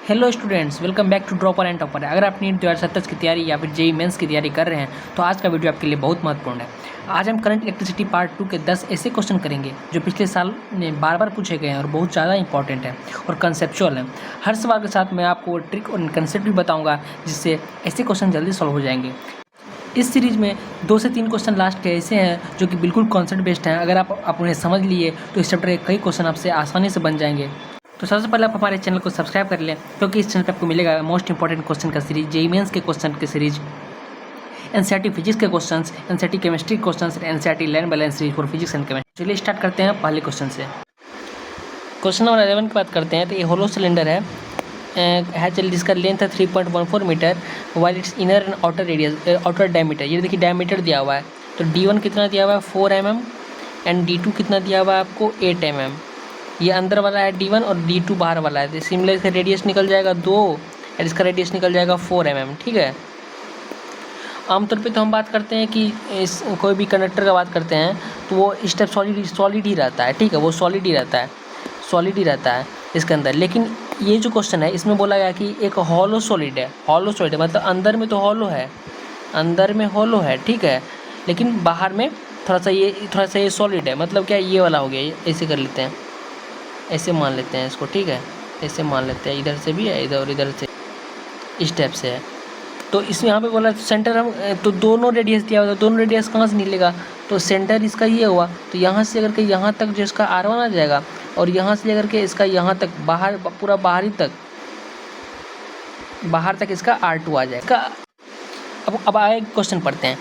Hello students, welcome back to dropper and topper. अगर आप NEET 2027 की तैयारी या फिर जेई मेंस की तैयारी कर रहे हैं तो आज का वीडियो आपके लिए बहुत महत्वपूर्ण है। आज हम करंट इलेक्ट्रिसिटी पार्ट 2 के 10 ऐसे क्वेश्चन करेंगे जो पिछले साल में बार बार पूछे गए हैं और बहुत ज़्यादा इंपॉर्टेंट है और कंसेप्चुअल है। हर सवाल के साथ मैं आपको ट्रिक और कंसेप्ट भी बताऊँगा जिससे ऐसे क्वेश्चन जल्दी सॉल्व हो जाएंगे। इस सीरीज़ में 2 से 3 क्वेश्चन लास्ट के ऐसे हैं जो कि बिल्कुल कॉन्सेप्ट बेस्ड हैं। अगर आप उन्हें समझ लिए तो इस चैप्टर के कई क्वेश्चन आपसे आसानी से बन जाएंगे। तो सबसे पहले आप हमारे चैनल को सब्सक्राइब कर लें, क्योंकि इस चैनल पर आपको मिलेगा मोस्ट इंपॉर्टेंट क्वेश्चन का सीरीज, जेईई मेंस के क्वेश्चन की सीरीज, एनसीईआरटी फिजिक्स के questions, NCERT chemistry questions, NCERT land balance series for physics and chemistry. चलिए स्टार्ट करते हैं पहले क्वेश्चन से। क्वेश्चन नंबर 11 की बात करते हैं। तो ये होलो सिलेंडर है चलिए, जिसका लेंथ है 3.14 metre, while its inner and outer radius outer diameter. ये देखिए डायमीटर दिया हुआ है, तो D1 कितना दिया हुआ है 4 mm एंड D2 कितना दिया हुआ है आपको 8 mm। ये अंदर वाला है D1 और D2 बाहर वाला है। तो सिमिलर इसका रेडियस निकल जाएगा 2 और इसका रेडियस निकल जाएगा 4 mm। ठीक है। आमतौर पे तो हम बात करते हैं कि इस कोई भी कंडक्टर का बात करते हैं तो वो इस टाइप सॉलिड ही रहता है। ठीक है, वो सॉलिड ही रहता है इसके अंदर। लेकिन ये जो क्वेश्चन है इसमें बोला गया कि एक हॉलो सॉलिड है मतलब अंदर में तो हॉलो है, ठीक है, लेकिन बाहर में थोड़ा सा ये सॉलिड है। मतलब क्या, ये वाला हो गया, ऐसे कर लेते हैं, ऐसे मान लेते हैं इसको। ठीक है, ऐसे मान लेते हैं, इधर से भी है, इधर और इधर से, इस टाइप से है। तो इसमें यहाँ पे बोला सेंटर हम तो दोनों रेडियस दिया हुआ था, दोनों रेडियस कहाँ से निकलेगा, तो सेंटर इसका ये हुआ। तो यहाँ से अगर के यहाँ तक जो इसका R1 आ जाएगा और यहाँ से लेकर के इसका यहाँ तक बाहर पूरा बाहर तक इसका R2 आ जाएगा। अब आगे क्वेश्चन पढ़ते हैं।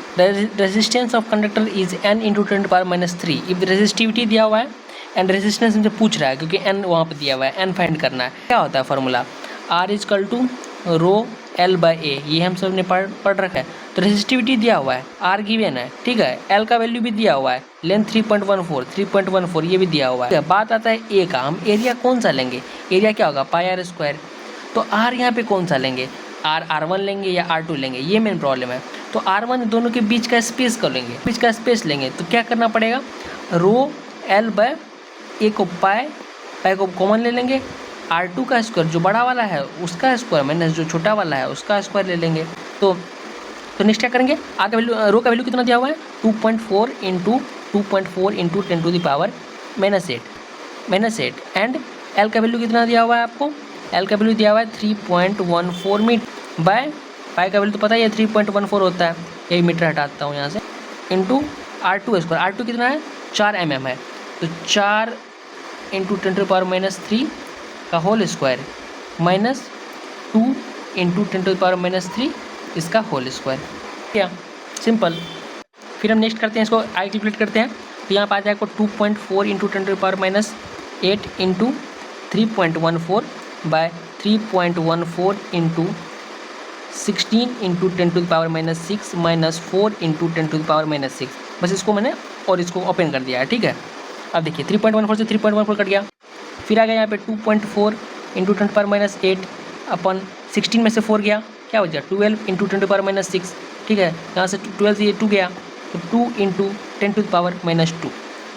Resistance of conductor is n × 10⁻³ if resistivity दिया हुआ है एंड रेजिस्टेंस हमसे पूछ रहा है, क्योंकि n वहाँ पे दिया हुआ है, n फाइंड करना है। क्या होता है फार्मूला, R = ρl/a, ये हम सब ने पढ़ रखा है। तो रेजिस्टिविटी दिया हुआ है, R गिवन है, ठीक है, L का वैल्यू भी दिया हुआ है, लेंथ 3.14 ये भी दिया हुआ है। बात आता है A का, हम एरिया कौन सा लेंगे, एरिया क्या होगा πr²। तो R यहाँ पे कौन सा लेंगे, R1 लेंगे या R2 लेंगे, ये मेन प्रॉब्लम है। तो R1 दोनों के बीच का स्पेस कर लेंगे, तो क्या करना पड़ेगा, ρl/a को पाई को कॉमन ले लेंगे, R2 का स्क्वायर जो बड़ा वाला है उसका स्क्वायर माइनस जो छोटा वाला है उसका स्क्वायर ले लेंगे। तो नेक्स्ट क्या करेंगे, R का वैल्यू, रो का वैल्यू कितना दिया हुआ है 2.4 × 10⁻8 एंड L का वैल्यू कितना दिया हुआ है आपको, L का वैल्यू दिया हुआ है 3.14 मीटर बाय पाई का वैल्यू तो पता ही है 3.14 होता है, यही मीटर हटाता हूँ यहाँ से, इंटू R2 स्क्वायर। R2 कितना है 4 mm है, तो 4 × 10⁻³ का होल स्क्वायर माइनस 2 × 10⁻³ इसका होल स्क्वायर। क्या सिंपल। फिर हम नेक्स्ट करते हैं, इसको आगे कैलकुलेट करते हैं। तो यहाँ पर आ जाएगा 2.4 × 10⁻8 इंटू 3.14 बाय 3.14 इंटू 16 × 10⁻6 माइनस 4 × 10⁻6। बस इसको मैंने और इसको ओपन कर दिया है। ठीक है, अब देखिए 3.14 से 3.14 कट गया। फिर आ गया यहाँ पे 2.4 × 10⁻8 अपन 16 में से 4 गया, क्या हो जाएगा 12 × 10⁻6। ठीक है, यहाँ से 12 से ये 2 गया, तो 2 × 10⁻²,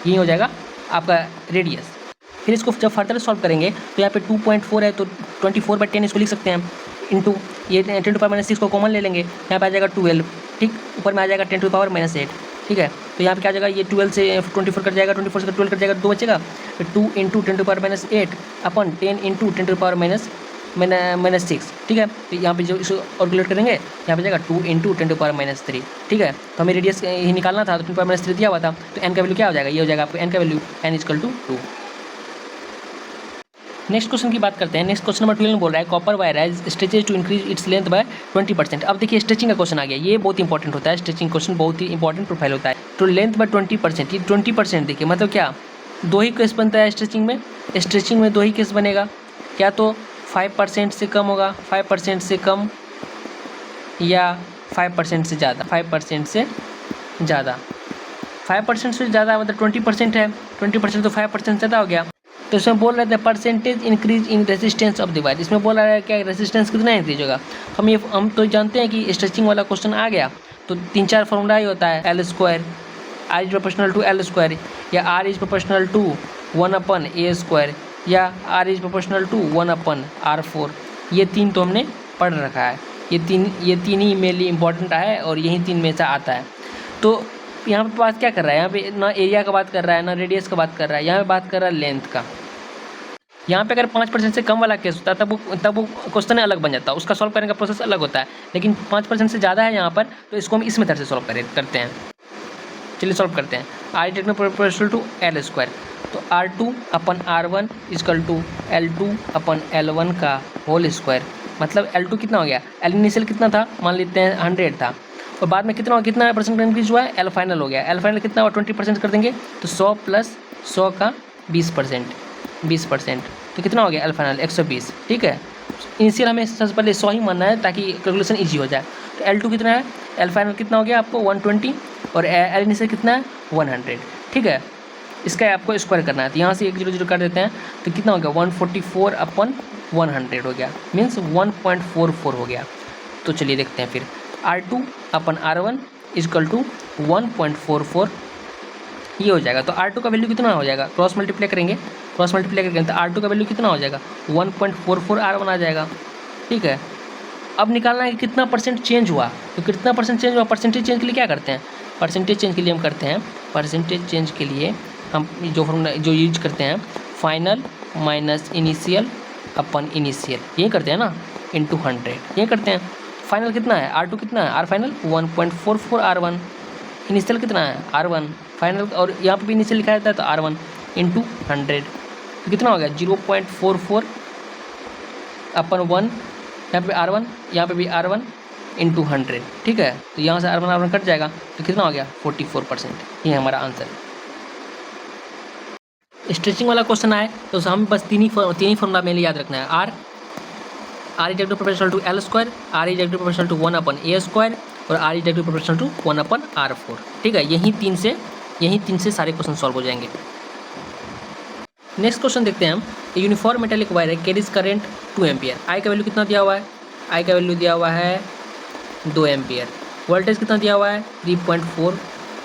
यही हो जाएगा आपका रेडियस। फिर इसको जब फर्दर सॉल्व करेंगे तो यहाँ पे 2.4 है तो 24/10 इसको लिख सकते हैं, इंटू ये 10⁻6 को कॉमन ले लेंगे, यहाँ पे आ जाएगा 12, ठीक, ऊपर में आ जाएगा 10⁻8। ठीक है, तो यहाँ पे क्या आ जाएगा, ये 12 से 24 कट जाएगा, 24 से 12 कट जाएगा, 2 बचेगा, फिर 2 × 10⁻8 अपन 10 × 10⁻6। ठीक है, तो यहाँ पे जो इसको कैलकुलेट करेंगे यहाँ पे जाएगा 2 × 10⁻3। ठीक है, तो हमें रेडियस ही निकालना था, तो 10⁻3 दिया हुआ था, तो n का वैल्यू क्या हो जाएगा, ये हो जाएगा आपको n का वैल्यू n = 2। नेक्स्ट क्वेश्चन की बात करते हैं। नेक्स्ट क्वेश्चन नंबर 12 में बोल रहा है कॉपर वायर है stretches to increase its length by 20%। अब देखिए स्ट्रेचिंग का क्वेश्चन आ गया, ये बहुत इंपॉर्टेंट होता है, स्ट्रेचिंग क्वेश्चन बहुत ही इंपॉर्टेंट प्रोफाइल होता है। तो लेंथ बाय 20%, ये 20% देखिए मतलब क्या, 2 ही केस बनता है स्ट्रेचिंग में 2 ही केस बनेगा, क्या तो 5% से कम होगा, 5% से कम या 5% से ज़्यादा, 5% से ज़्यादा। 5% से ज़्यादा मतलब 20% है, 20% तो 5% ज़्यादा हो गया। तो इसमें बोल रहे थे percentage increase in resistance of the wire, इसमें बोल रहा है क्या रेजिस्टेंस कितना इंक्रीज होगा। हम तो जानते हैं कि स्ट्रेचिंग वाला क्वेश्चन आ गया तो 3-4 फार्मूला ही होता है, L square, I = to L square, या R = to 1/a² या R = to 1/r4। ये 3 तो हमने पढ़ रखा है, ये तीन ही मेनली इंपॉर्टेंट है और यही 3 में से आता है। तो यहाँ पे बात क्या कर रहा है, यहाँ पे ना एरिया का बात कर रहा है ना रेडियस का बात कर रहा है, यहाँ पे बात कर रहा है लेंथ का। यहाँ पे अगर 5% से कम वाला केस होता है तब वो क्वेश्चन अलग बन जाता है, उसका सॉल्व करने का प्रोसेस अलग होता है। लेकिन 5% से ज़्यादा है यहाँ पर, तो इसको हम इस मेथड से सॉल्व करते हैं। चलिए सॉल्व करते हैं। आर टेक्नो प्रोपोर्शनल टू एल स्क्वायर, तो R2 upon R1 is equal to L2 upon L1 का होल स्क्वायर। मतलब L2 कितना हो गया, L इनिशियल कितना था, मान लेते हैं 100 था, और बाद में कितना परसेंट इंक्रीज हुआ है, L फाइनल हो गया। L फाइनल कितना हुआ, 20% कर देंगे, तो 100 प्लस 100 का 20%, तो कितना हो गया L फाइनल 120। ठीक है, इनिशियल हमें सबसे पहले 100 ही मानना है ताकि कैलकुलेशन ईजी हो जाए। तो L2 कितना है, L फाइनल कितना हो गया आपको 120, और L इनिशियल कितना है 100। ठीक है, इसका आपको स्क्वायर करना है, तो यहाँ से 1 0 0 कर देते हैं, तो कितना हो गया 144 अपन 100 हो गया, मीन्स 1.44 हो गया। तो चलिए देखते हैं फिर, R2 upon R1 is equal to 1.44 ये हो जाएगा। तो R2 का वैल्यू कितना हो जाएगा, क्रॉस मल्टीप्लाई करेंगे तो R2 का वैल्यू कितना हो जाएगा 1.44 R1 आ जाएगा। ठीक है, अब निकालना है कि कितना परसेंट चेंज हुआ, तो कितना परसेंट चेंज हुआ, परसेंटेज चेंज के लिए क्या करते हैं, परसेंटेज चेंज के लिए हम करते हैं, परसेंटेज चेंज के लिए हम जो फॉर्मूला जो यूज करते हैं, फाइनल माइनस इनिशियल अपन इनिशियल, ये करते हैं ना, इंटू 100 ये करते हैं। फाइनल कितना है R2 कितना है, R फाइनल 1.44 R1, इनिशियल कितना है R1 फाइनल, और यहाँ पे भी इनिशियल लिखा जाता है तो R1 इंटू 100, तो कितना हो गया 0.44 अपन 1, यहाँ पे R1 यहाँ पे भी R1 इंटू 100। ठीक है, तो यहाँ से R1 कट जाएगा, तो कितना हो गया 44%, ये हमारा आंसर। स्ट्रेचिंग वाला क्वेश्चन आए तो हमें बस तीन ही फॉर्मूला मेनली याद रखना है, R is proportional to L square, R is proportional to 1 upon A square, और R is proportional to 1 upon R4। ठीक है, यही तीन से सारे क्वेश्चन सॉल्व हो जाएंगे। नेक्स्ट क्वेश्चन देखते हैं हम, यूनिफॉर्म मेटालिक वायर है, कैरीज करंट 2 एम्पियर, आई का वैल्यू कितना दिया हुआ है, आई का वैल्यू दिया हुआ है 2 एम्पियर, वोल्टेज कितना दिया हुआ है 3.4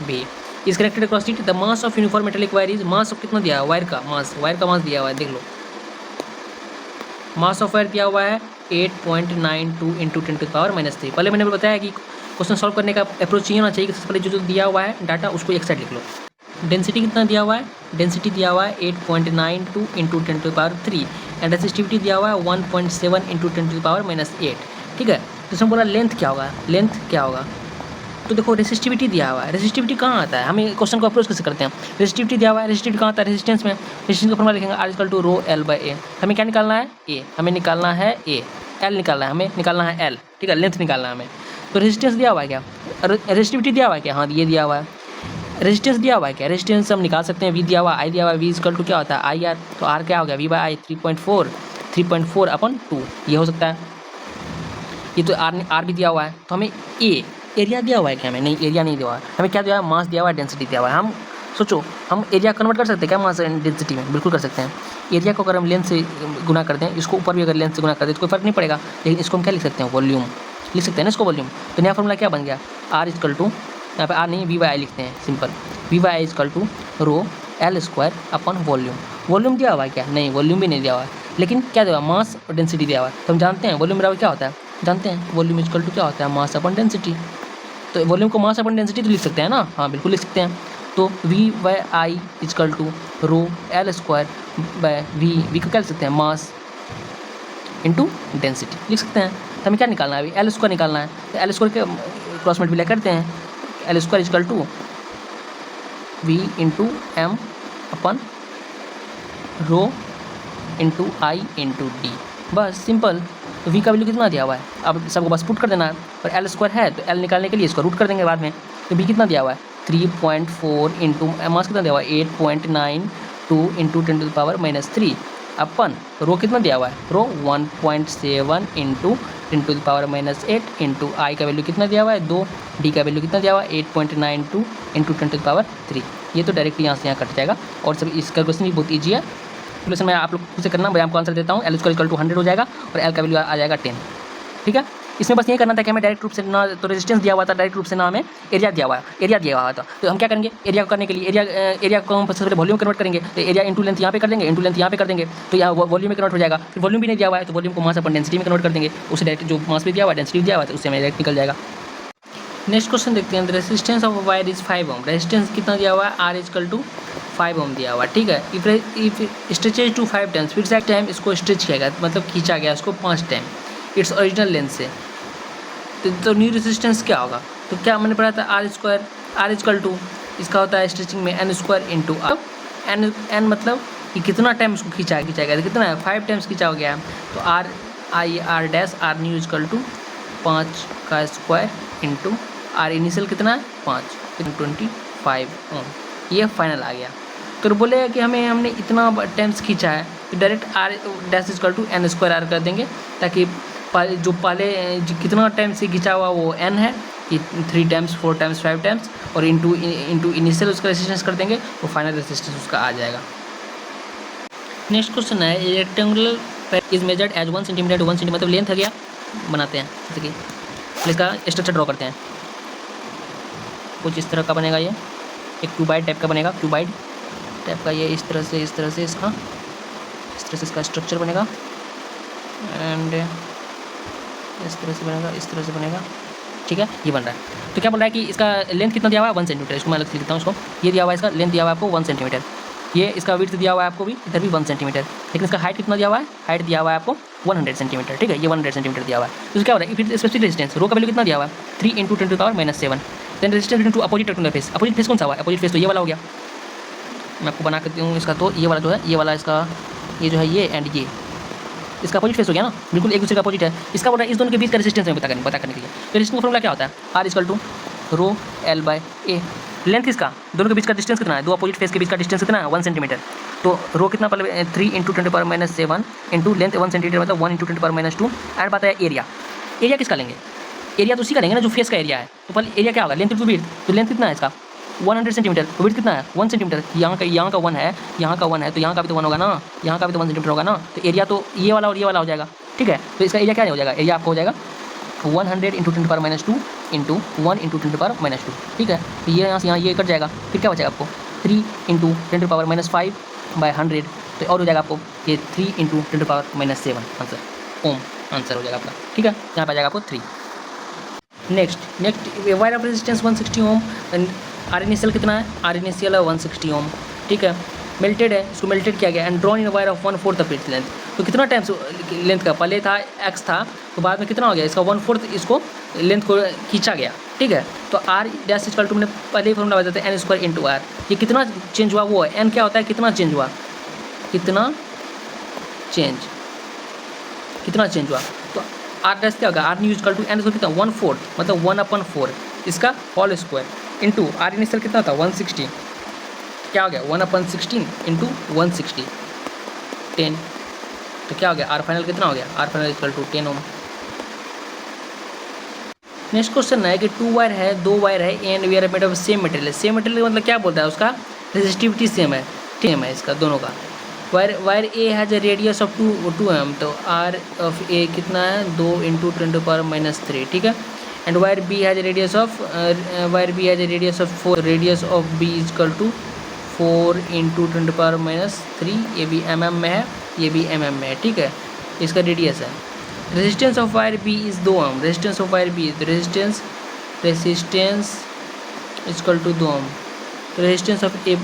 V, इस connected across it, the mass of uniform metallic wire is, mass of कितना दिया है वायर का मास दिया हुआ है, देख लो मास ऑफ वायर दिया हुआ है 8.92 इंटू 10⁻³ पहले मैंने बताया कि क्वेश्चन सॉल्व करने का अप्रोच ये होना चाहिए कि सबसे पहले जो दिया हुआ है डाटा उसको एक साइड लिख लो। डेंसिटी कितना दिया हुआ है, डेंसिटी दिया हुआ है 8.92 इंटू 10⁻³ एंड रेसिस्टिविटी दिया हुआ है 1.7 इंटू 10⁻⁸। ठीक है, तो इसमें बोला लेंथ क्या होगा, तो देखो रेसिस्टिविटी दिया हुआ है, रेसिस्टिविटी कहाँ आता है, हमें क्वेश्चन को अप्रोच कैसे करते हैं, रेसिस्टिविटी दिया हुआ है, रेसिस्टिविटी कहाँ आता है रेजिस्टेंस में, रेजिस्टेंस का फॉर्मूला लिखेंगे R equal to row L/A, हमें क्या निकालना है A, हमें निकालना है A, L निकालना है, हमें निकालना है L। ठीक है, लेंथ निकालना है हमें, तो रेजिस्टेंस दिया हुआ है क्या, रेसिस्टिविटी दिया हुआ है क्या, हाँ ये दिया हुआ है, रेजिस्टेंस दिया हुआ है क्या, रेजिस्टेंस हम निकाल सकते हैं, V दिया हुआ है, I दिया हुआ है, V इक्वल टू क्या होता है IR, तो R क्या हो गया V/I 3.4 अपन 2 ये हो सकता है, ये तो R भी दिया हुआ है, तो हमें एरिया दिया हुआ है क्या, हमें नहीं एरिया नहीं दिया हुआ है, हमें क्या दिया हुआ है मास दिया हुआ है, डेंसिटी दिया हुआ है। हम सोचो हम एरिया कन्वर्ट कर सकते हैं क्या मास एंड डेंसिटी में, बिल्कुल कर सकते हैं। एरिया को अगर हम लेंथ से गुना कर दें, इसको ऊपर भी अगर लेंथ से गुना कर दें तो कोई फर्क नहीं पड़ेगा, लेकिन इसको हम क्या लिख सकते हैं वॉल्यूम लिख सकते हैं ना, इसको वॉल्यूम। तो नया फॉर्मूला क्या बन गया R इक्वल टू, यहाँ पे R नहीं V/I लिखते हैं simple, V/I equal to rho L square upon volume. Volume दिया हुआ है क्या, नहीं वॉल्यूम भी नहीं दिया हुआ है, लेकिन क्या दिया हुआ मास और डेंसिटी दिया हुआ है, तो हम जानते हैं वॉल्यूम बराबर क्या होता है, जानते हैं वॉल्यूम इक्वल टू क्या होता है मास अपन डेंसिटी, तो वॉल्यूम को मास अपन डेंसिटी तो लिख सकते हैं ना, हाँ बिल्कुल लिख सकते हैं। तो V/I equal to rho L square by V को क्या लिख सकते हैं मास इंटू डेंसिटी लिख सकते हैं। तो हमें क्या निकालना है अभी L स्क्वायर निकालना है, तो L स्क्वायर के क्रॉस मल्टीप्लाई करते हैं, L square equal to V into M upon rho into I into D, बस सिंपल। तो V का वैल्यू कितना दिया हुआ है, अब सबको बस पुट कर देना है, और L स्क्वायर है तो L निकालने के लिए इसको रूट कर देंगे बाद में। तो V कितना दिया हुआ है 3.4 इंटू मास कितना दिया हुआ है 8.92 इंटू 10⁻³ अपन रो कितना दिया हुआ है रो 1.7 इंटू 10⁻⁸ इंटू I का वैल्यू कितना दिया हुआ है 2, D का वैल्यू कितना दिया हुआ है 8.92 इंटू 10⁻3। ये तो डायरेक्ट यहाँ से यहाँ कट जाएगा, और सब इसका क्वेश्चन भी बहुत ईजी है। क्वेश्चन मैं आप लोग खुद से करना, मैं आपको आंसर देता हूँ। L स्क्वायर इक्वल टू 100 हो जाएगा और L का वैल्यू आ जाएगा 10। ठीक है। इसमें बस ये करना था कि हमें डायरेक्ट रूप से ना तो रेजिस्टेंस दिया हुआ था डायरेक्ट रूप से, ना हमें एरिया दिया हुआ था। तो हम क्या करेंगे, एरिया को करने के लिए एरिया को हम सबसे पहले वॉल्यूम कन्वर्ट करेंगे। तो एरिया इंटू लेंथ यहाँ पे कर देंगे, इंटू लेंथ यहाँ पे कर देंगे, तो यहाँ वॉल्यूम में कन्वर्ट हो जाएगा। फिर वॉल्यूम भी नहीं दिया हुआ है तो वॉल्यूम को मास अपन डेंसिटी में कन्वर्ट कर देंगे, उसे डायरेक्ट जो मास भी दिया हुआ है डेंसिटी दिया हुआ है तो उससे हमें डायरेक्ट निकल जाएगा। नेक्स्ट क्वेश्चन देखते हैं, resistance of wire is 5 ohm. Resistance कितना दिया हुआ है, आर इजकल टू 5 ओम दिया हुआ है, ठीक है। इफ स्ट्रेचेज टू 5 टाइम्स, फिर से टाइम इसको स्ट्रेच किया गया, मतलब खींचा गया इसको 5 टाइम इट्स ओरिजिनल लेंथ से, तो न्यू रेजिस्टेंस क्या होगा। तो क्या मैंने पढ़ा था, आर इजकल टू इसका होता है स्ट्रेचिंग में N square into R. N मतलब कि कितना टाइम इसको खींचा गया, कितना है 5 टाइम्स खींचा हो गया है, तो R dash R new equal to 5 का स्क्वायर इंटू आर इनिशियल कितना है 5 25 ओम, ये फाइनल आ गया। तो बोले कि हमने इतना टाइम्स खींचा है तो direct R dash equal to N square R कर देंगे, ताकि जो पहले कितना टाइम से खींचा हुआ वो एन है कि 3 टाइम्स 4 टाइम्स 5 टाइम्स, और इंटू इनिशियल उसका रेजिस्टेंस कर देंगे तो फाइनल रेजिस्टेंस उसका आ जाएगा। नेक्स्ट क्वेश्चन है, rectangular is measured as 1 centimetre to 1 centimetre, मतलब लेंथ है क्या बनाते हैं, जैसे कि इसका स्ट्रक्चर ड्रॉ करते हैं। कुछ इस तरह का बनेगा, ये एक क्यूबाइड टाइप का बनेगा, क्यूबाइड टाइप का, ये इस तरह से इसका इसका स्ट्रक्चर बनेगा, एंड इस तरह से बनेगा, ठीक है, ये बन रहा है। तो क्या बोल रहा है कि इसका लेंथ कितना दिया हुआ है 1 सेंटीमीटर, इसको मैं अलग से लिखता हूँ इसको, ये दिया हुआ है, इसका लेंथ दिया हुआ है आपको 1 सेंटीमीटर, ये इसका विड्थ दिया हुआ है आपको भी इधर भी 1 सेंटीमीटर, लेकिन इसका हाइट कितना दिया हुआ है, हाइट दिया हुआ है आपको 100 सेंटीमीटर, ठीक है, ये 100 सेंटीमीटर दिया हुआ है। तो क्या हो रहा है, फिर स्पेसिफिक रेजिस्टेंस रो का वैल्यू कितना दिया हुआ है 3 × 10⁻⁷ then resistance between two opposite rectangular face. Opposite face कौन सा हुआ है, अपोजिट फेस तो ये वाला हो गया, मैं आपको बना कर दूँ इसका, तो ये वाला जो है, ये वाला इसका, ये जो है ये एंड ये इसका अपोजिट फेस हो गया ना, बिल्कुल एक दूसरे का अपोजिट है। इसका बोल रहा है इस दोनों के बीच का रेजिस्टेंस हमें पता करने के लिए, तो रेजिस्टेंस फॉर्मूला क्या होता है, R equal to rho L by A. Length किसका, दोनों के बीच का डिस्टेंस कितना है, दो अपोजिट फेस के बीच का डिस्टेंस कितना है 1 सेंटीमीटर, तो रो कितना पहले 3 × 10⁻⁷ इंटू लेंथ 1 सेंटीमीटर मतलब 1 × 10⁻²। एंड बात है एरिया किसका लेंगे, एरिया तो उसी का लेंगे ना जो फेस का एरिया है, तो पहले एरिया क्या होगा, लेंथ इंटू विड्थ, तो लेंथ कितना है इसका 100 सेंटीमीटर, तो विड्थ कितना है 1 सेंटीमीटर, यहाँ का 1 है, यहाँ का 1 है, तो यहाँ का भी तो 1 होगा ना, यहाँ का भी तो 1 सेंटीमीटर होगा ना, तो एरिया तो ये वाला और ये वाला हो जाएगा, ठीक है। तो इसका एरिया क्या हो जाएगा, एरिया आपको हो जाएगा 100 × 10⁻² इंटू 1 × 10⁻², ठीक है। तो ये यहाँ से यहाँ ये कट जाएगा, फिर क्या बचेगा आपको 3 × 10⁻⁵/100, तो और हो जाएगा आपको ये 3 × 10⁻⁷ आंसर, ओम आंसर हो जाएगा आपका, ठीक है, यहाँ पर आ जाएगा आपको 3। Next wire of resistance 160 ohm, R initial कितना है, आर इनिशियल है 160 ओम, ठीक है। मेल्टेड है, इसको मेल्टेड किया गया and drawn in wire of 1/4 of its length. तो कितना टाइम लेंथ का, पहले था एक्स था तो बाद में कितना हो गया, इसका 1/4 इसको लेंथ को खींचा गया, ठीक है। तो आर डैश इक्वल टू, मैंने पहले ही फॉर्मूला बताया था एन स्क्वायर इंटू आर। ये कितना चेंज हुआ वो है, एन क्या होता है कितना चेंज हुआ, कितना चेंज हुआ, तो आर डैश क्या होगा, R new equal to N square कितना 1/4 मतलब 1/4 इसका whole square into R initial कितना था 160, क्या हो गया 1/16 इंटू 160 10, तो क्या हो गया आर फाइनल कितना हो गया, R final equal to 10 ohm. Next question है कि 2 वायर है, 2 वायर है and we are made of same material. Same material मतलब क्या बोलता है, उसका रेजिस्टिविटी सेम है इसका दोनों का। Wire A has a radius of 2 M, तो आर ऑफ ए कितना है 2 × 10⁻³ ठीक है। And wire B has a radius of 4, radius of B is equal to 4 × 10⁻³ ये भी mm में है, ये भी mm में है, ठीक है, इसका रेडियस है। Resistance of wire B is 2 ohm, resistance of wire B resistance equal to 2 ohm. तो रेजिस्टेंस ऑफ ए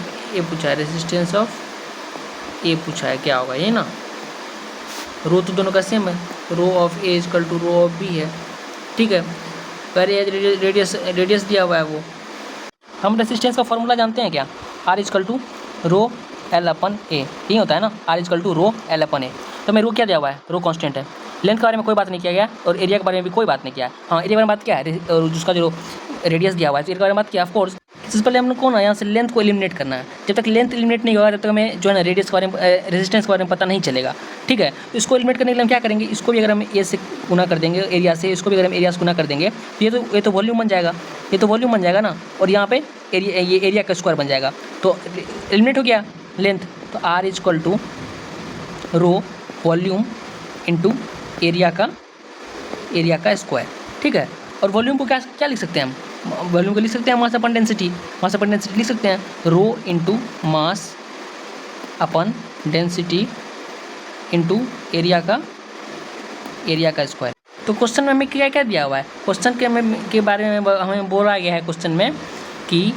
पूछा है, रेजिस्टेंस ऑफ ए पूछा है, क्या होगा ये ना, रो तो दोनों का सेम है, rho of A equal to rho of B है, ठीक है। रेडियस दिया हुआ है वो। हम रेजिस्टेंस का फॉर्मूला जानते हैं क्या, are equal to row L/A, यही होता है ना, are equal to row L/A। तो मैं रो क्या दिया हुआ है, रो कांस्टेंट है। लेंथ के बारे में कोई बात नहीं किया गया और एरिया के बारे में भी कोई बात नहीं किया है। हाँ, एरिया के बारे में बात क्या है, और जिसका जो रेडियस दिया हुआ है, एरिया के बारे में बात किया। ऑफकोर्स सबसे पहले हमने कौन है यहाँ से लेंथ को एलिमिनेट करना है। जब तक लेंथ एलिमिनेट नहीं होगा तब तक हमें जो है ना रेडियस के बारे में, रेजिस्टेंस के बारे में पता नहीं चलेगा, ठीक है। तो इसको एलिमिनेट करने के लिए हम क्या करेंगे, इसको भी अगर हम ए से गुना कर देंगे एरिया से, इसको भी अगर हम एरिया से गुना कर देंगे तो ये तो वॉल्यूम बन जाएगा, ये तो वॉल्यूम बन जाएगा ना, और यहाँ पे ये एरिया का स्क्वायर बन जाएगा, तो एलिमिनेट हो गया लेंथ। तो R equal to rho volume into area का एरिया का स्क्वायर, ठीक है। और वॉल्यूम को क्या क्या लिख सकते हैं हम, वॉल्यूम को लिख सकते हैं मास अपन डेंसिटी, मास अपन डेंसिटी लिख सकते हैं रो इंटू मास अपन डेंसिटी इंटू एरिया का स्क्वायर। तो क्वेश्चन में हमें क्या क्या दिया हुआ है, क्वेश्चन के बारे में हमें बोला गया है क्वेश्चन में कि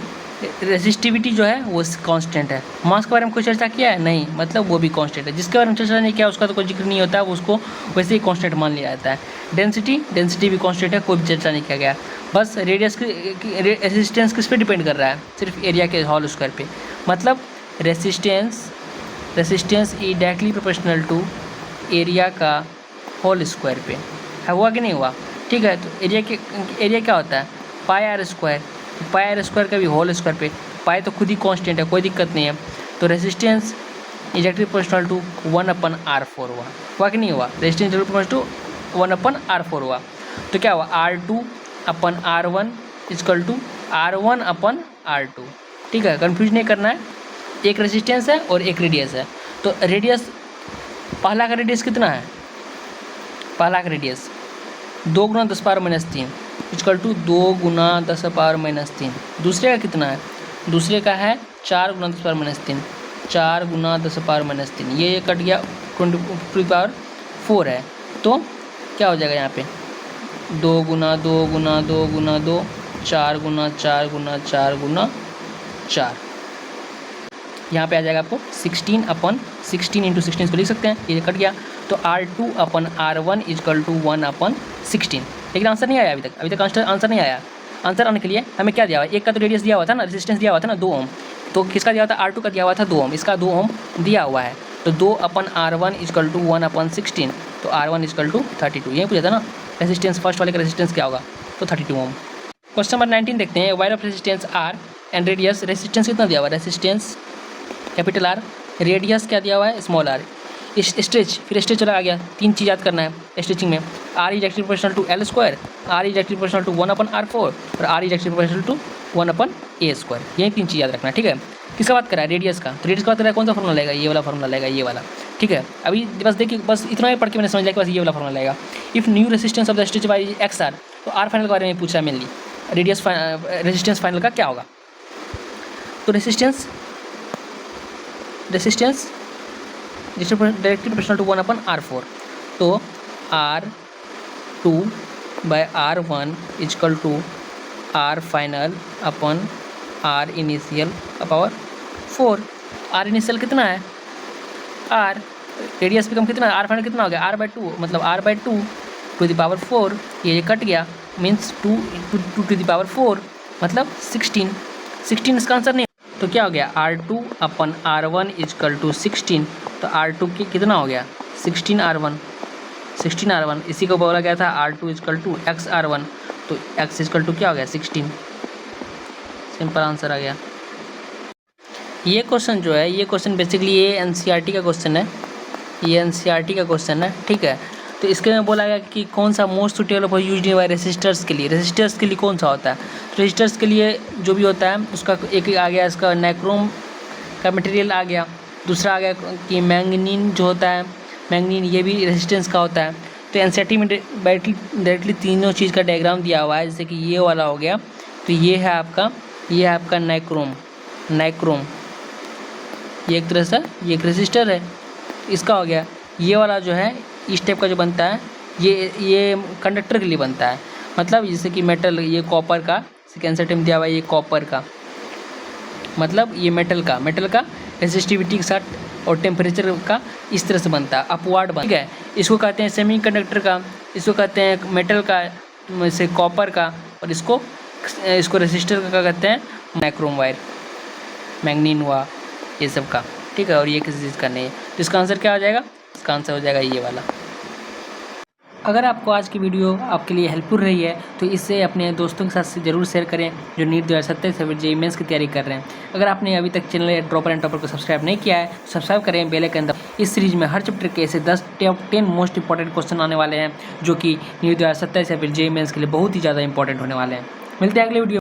रेजिस्टिविटी जो है वो कांस्टेंट है। मास के बारे में कोई चर्चा किया है नहीं, मतलब वो भी कांस्टेंट है। जिसके बारे में चर्चा नहीं किया उसका तो कोई जिक्र नहीं होता है, उसको वैसे ही कांस्टेंट मान लिया जाता है। डेंसिटी भी कांस्टेंट है, कोई भी चर्चा नहीं किया गया। बस रेडियस रेजिस्टेंस किस पे डिपेंड कर रहा है, सिर्फ एरिया के होल स्क्वायर पे। मतलब resistance is directly proportional to area का होल स्क्वायर पे है, हुआ कि नहीं हुआ, ठीक है। तो एरिया क्या होता है pi r square, pi r square का भी होल स्क्वायर पे, पाई तो खुद ही कांस्टेंट है, कोई दिक्कत नहीं है। तो resistance is directly proportional to 1/r4 हुआ कि नहीं हुआ, resistance directly proportional to 1/r4 हुआ। तो क्या हुआ R2/r1 इक्वल टू R1/r2, ठीक है। कंफ्यूज नहीं करना है, एक रेजिस्टेंस है और एक रेडियस है। तो रेडियस पहला का रेडियस कितना है, पहला का रेडियस 2 × 10⁻³ इक्वल टू 2 × 10⁻³। दूसरे का कितना है, दूसरे का है 4 × 10⁻³, 4 × 10⁻³ ये कट गया 24 है। तो क्या हो जाएगा यहाँ पे 2 × 2 × 2 × 2 4 × 4 × 4 × 4, यहाँ पे आ जाएगा आपको 16/16 × 16 को लिख सकते हैं, ये कट गया। तो R2/R1 इक्वल टू 1/16। लेकिन आंसर नहीं आया अभी तक आंसर नहीं आया। आंसर आने के लिए हमें क्या दिया हुआ, एक का तो रेडियस दिया हुआ था ना, रेजिस्टेंस दिया हुआ था ना 2 ओम, तो किसका दिया हुआ था R2 का दिया हुआ था 2 ओम, इसका 2 ओम दिया हुआ है। तो 2/R1 इक्वल टू 1/16, तो R1 इक्वल टू 32, यही पूछा था ना रेजिस्टेंस, फर्स्ट वाले का रेजिस्टेंस क्या होगा, तो 32 ओम। क्वेश्चन नंबर 19 देखते हैं, wire of resistance R and radius, resistance कितना दिया हुआ है, रेजिस्टेंस कैपिटल R, रेडियस क्या दिया हुआ है स्मॉल r। स्ट्रेच, फिर स्ट्रेच चला आ गया, 3 चीज़ याद करना है स्ट्रेचिंग में, R is directly proportional to L square, R is directly proportional to 1/r4 और R is directly proportional to 1/a², यही 3 चीज़ याद रखना है, ठीक है। किसका बात करा है, रेडियस का। तो रेडियस का बात करा है, कौन सा फॉर्मूला लगेगा, ये वाला फॉर्मूला लगेगा, ये वाला, ठीक है। अभी बस देखिए, बस इतना ही पढ़ के मैंने समझ लिया कि बस ये वाला फॉर्मूला लगेगा। If new resistance of the stretch by XR, तो R फाइनल के बारे में पूछा है मेनली, रेजिस्टेंस फाइनल का क्या होगा। तो resistance directly proportional to 1/r4, तो R2/r1 equal to R final upon R initial power 4। R initial कितना है R, रेडियस भी कम कितना है, R फाइनल कितना हो गया R/2, मतलब R/2 टू द पावर 4, ये कट गया, मीन्स 2 टू द पावर 4 मतलब 16 इसका आंसर नहीं। तो क्या हो गया R2/r1 इक्वल टू 16, तो R2 की कितना हो गया 16R1, इसी को बोला गया था R2 इक्वल टू XR1, तो X इक्वल टू क्या हो गया 16, सिंपल आंसर आ गया। ये क्वेश्चन जो है, ये क्वेश्चन बेसिकली ये NCERT का क्वेश्चन है, ये NCERT का क्वेश्चन है, ठीक है। तो इसके में बोला गया कि कौन सा most suitable for use by resistors के लिए, रेजिस्टर्स के लिए कौन सा होता है। तो रेजिस्टर्स के लिए जो भी होता है उसका एक आ गया, इसका नाइक्रोम का मटेरियल आ गया, दूसरा आ गया कि मैंगनीन जो होता है, मैंगनीन ये भी रेजिस्टेंस का होता है। तो NCERT में डायरेक्टली तीनों चीज़ का डायग्राम दिया हुआ है, जैसे कि ये वाला हो गया, तो ये है आपका नाइक्रोम, ये एक तरह से ये एक रेजिस्टर है, इसका हो गया। ये वाला जो है इस टाइप का जो बनता है, ये कंडक्टर के लिए बनता है, मतलब जैसे कि मेटल, ये कॉपर का, NCERT में दिया हुआ है ये कॉपर का, मतलब ये मेटल का रेजिस्टिविटी के साथ और टेम्परेचर का इस तरह से बनता है, अपवार्ड बनता है, ठीक है। इसको कहते हैं सेमी कंडक्टर का, इसको कहते हैं मेटल का से कॉपर का, और इसको रेजिस्टर का कहते हैं नाइक्रोम वायर, मैंगनीन हुआ ये सब का, ठीक है। और ये किसी चीज़ का नहीं है, तो इसका आंसर क्या हो जाएगा, इसका आंसर हो जाएगा ये वाला। अगर आपको आज की वीडियो आपके लिए हेल्पफुल रही है तो इसे अपने दोस्तों के साथ ज़रूर शेयर करें जो नीट 2027 या फिर JEE मेंस की तैयारी कर रहे हैं। अगर आपने अभी तक चैनल ड्रॉपर एंड टॉपर को सब्सक्राइब नहीं किया है तो सब्सक्राइब करें, बेल आइकन दबाएं। इस सीरीज में हर चैप्टर के ऐसे 10 मोस्ट इंपॉर्टेंट क्वेश्चन आने वाले हैं जो कि नीट 2027 या फिर JEE मेंस के लिए बहुत ही ज़्यादा इंपॉर्टेंट होने वाले हैं। मिलते हैं अगले वीडियो।